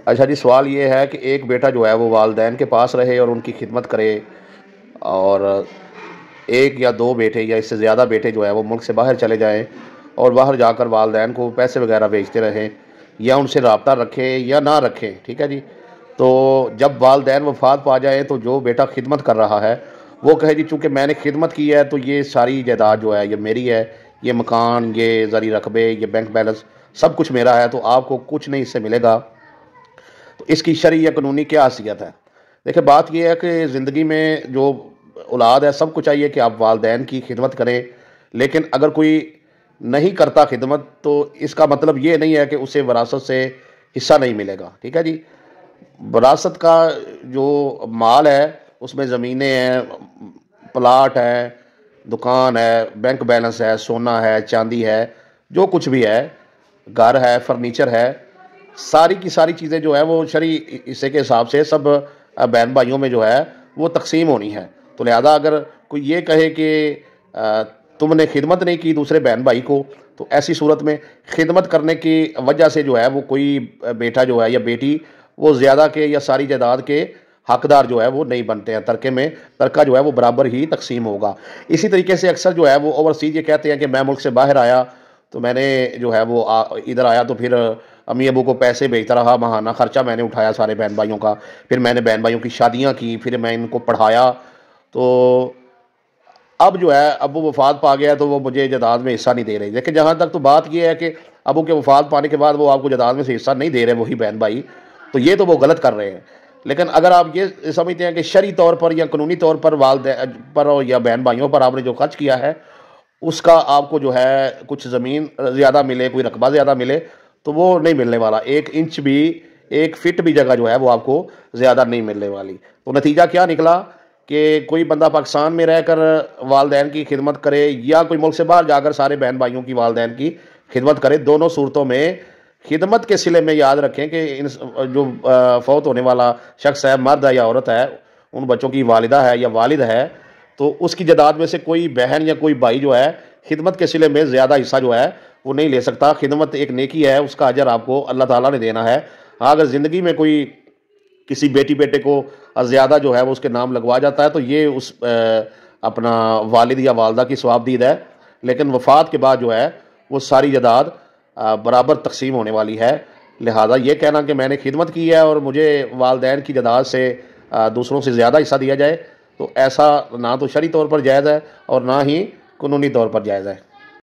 اچھا جی، سوال یہ ہے کہ ایک بیٹا جو ہے وہ والدین کے پاس رہے اور ان کی خدمت کرے، اور ایک یا دو بیٹے یا اس سے زیادہ بیٹے جو ہے وہ ملک سے باہر چلے جائیں اور باہر جا کر والدین کو پیسے وغیرہ بھیجتے رہیں، یا ان سے رابطہ رکھیں یا نہ رکھیں، ٹھیک ہے جی۔ تو جب والدین وفات پا جائیں تو جو بیٹا خدمت کر رہا ہے وہ کہے جی چونکہ میں نے خدمت کی ہے تو یہ ساری جائیداد جو ہے یہ میری ہے، یہ مکان، یہ زرعی رقبے، یہ بینک بیلنس سب کچھ میرا ہے، تو آپ کو کچھ نہیں اس سے ملے گا۔ تو اس کی شرعی یا قانونی کیا حیثیت ہے؟ دیکھیں، بات یہ ہے کہ زندگی میں جو اولاد ہے سب کو چاہیے کہ آپ والدین کی خدمت کریں، لیکن اگر کوئی نہیں کرتا خدمت تو اس کا مطلب یہ نہیں ہے کہ اسے وراثت سے حصہ نہیں ملے گا، ٹھیک ہے جی۔ وراثت کا جو مال ہے اس میں زمینیں ہیں، پلاٹ ہے، دکان ہے، بینک بیلنس ہے، سونا ہے، چاندی ہے، جو کچھ بھی ہے، گھر ہے، فرنیچر ہے، ساری کی ساری چیزیں جو ہے وہ شرعی حصے کے حساب سے سب بہن بھائیوں میں جو ہے وہ تقسیم ہونی ہے۔ تو لہذا اگر کوئی یہ کہے کہ تم نے خدمت نہیں کی دوسرے بہن بھائی کو، تو ایسی صورت میں خدمت کرنے کی وجہ سے جو ہے وہ کوئی بیٹا جو ہے یا بیٹی وہ زیادہ کے یا ساری جائیداد کے حقدار جو ہے وہ نہیں بنتے ہیں، ترکے میں ترکہ جو ہے وہ برابر ہی تقسیم ہوگا۔ اسی طریقے سے اکثر جو ہے وہ اوورسیز یہ کہتے ہیں کہ میں ملک سے باہر آیا تو میں نے جو ہے وہ ادھر آیا تو پھر امی ابو کو پیسے بھیجتا رہا، ماہانہ خرچہ میں نے اٹھایا سارے بہن بھائیوں کا، پھر میں نے بہن بھائیوں کی شادیاں کی، پھر میں ان کو پڑھایا، تو اب جو ہے اب وہ وفات پا گیا تو وہ مجھے جائیداد میں حصہ نہیں دے رہے۔ دیکھیں، جہاں تک تو بات یہ ہے کہ ابو کے وفات پانے کے بعد وہ آپ کو جائیداد میں سے حصہ نہیں دے رہے وہی بہن بھائی، تو یہ تو وہ غلط کر رہے ہیں۔ لیکن اگر آپ یہ سمجھتے ہیں کہ شرعی طور پر یا قانونی طور پر والدین پر یا بہن بھائیوں پر آپ نے جو خرچ کیا ہے اس کا آپ کو جو ہے کچھ زمین زیادہ ملے، کوئی رقبہ زیادہ ملے، تو وہ نہیں ملنے والا۔ 1 انچ بھی، 1 فٹ بھی جگہ جو ہے وہ آپ کو زیادہ نہیں ملنے والی۔ تو نتیجہ کیا نکلا کہ کوئی بندہ پاکستان میں رہ کر والدین کی خدمت کرے یا کوئی ملک سے باہر جا کر سارے بہن بھائیوں کی والدین کی خدمت کرے، دونوں صورتوں میں خدمت کے صلے میں یاد رکھیں کہ جو فوت ہونے والا شخص ہے، مرد ہے یا عورت ہے، ان بچوں کی والدہ ہے یا والد ہے، تو اس کی جائیداد میں سے کوئی بہن یا کوئی بھائی جو ہے خدمت کے صلے میں زیادہ حصہ جو ہے وہ نہیں لے سکتا۔ خدمت ایک نیکی ہے، اس کا اجر آپ کو اللہ تعالیٰ نے دینا ہے۔ ہاں، اگر زندگی میں کوئی کسی بیٹی بیٹے کو زیادہ جو ہے وہ اس کے نام لگوا جاتا ہے تو یہ اس اپنا والد یا والدہ کی ثوابدید ہے، لیکن وفات کے بعد جو ہے وہ ساری جائیداد برابر تقسیم ہونے والی ہے۔ لہذا یہ کہنا کہ میں نے خدمت کی ہے اور مجھے والدین کی جائیداد سے دوسروں سے زیادہ حصہ دیا جائے، تو ایسا نہ تو شرعی طور پر جائز ہے اور نہ ہی قانونی طور پر جائز ہے۔